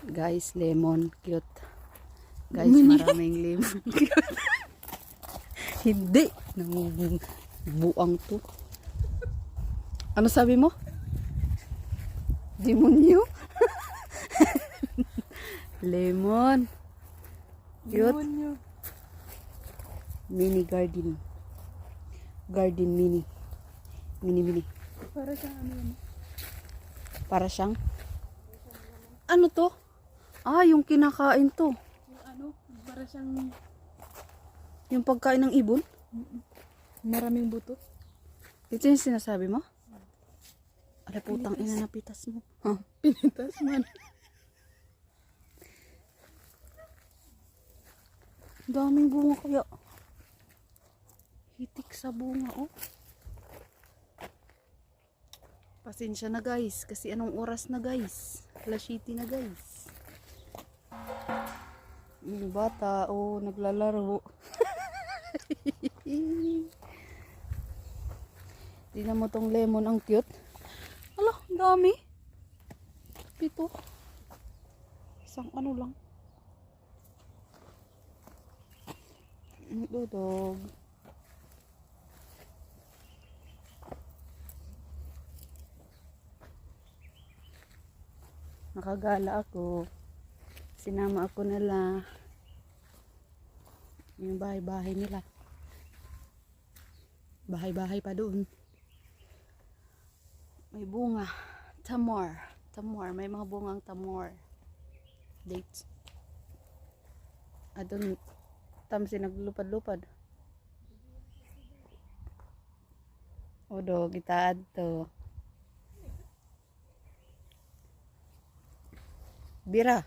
Guys, lemon. Cute. Guys, maraming lemon. Cute. Hindi. Buang to. Ano sabi mo? Demonyo? Lemon. Cute. Demonyo. Mini garden. Garden mini. Mini. Para sa ano yan? Para siyang? Ano to? Ah, yung kinakain to. Yung ano? Para siyang Yung pagkain ng ibon? maraming buto. Ito yung sinasabi mo? Ala, putang ina, napitas mo. Huh? Pinitas man. Daming bunga kaya. Hitik sa bunga, oh. Pasensya na guys, kasi anong oras na guys? Alas 7 na guys. Yung bata, oh, naglalaro. Tingnan mo tong lemon, ang cute. Ala, ang dami. Pito. Isang ano lang. Dudog. Nakagala ako. Sinama ako nila. Yung bahay-bahay nila. Bahay-bahay pa doon. May bunga. Tamar. May mga bungang tamar. Dates. Adon. Tamsi naglupad-lupad. Odo, gitaad to. Bira.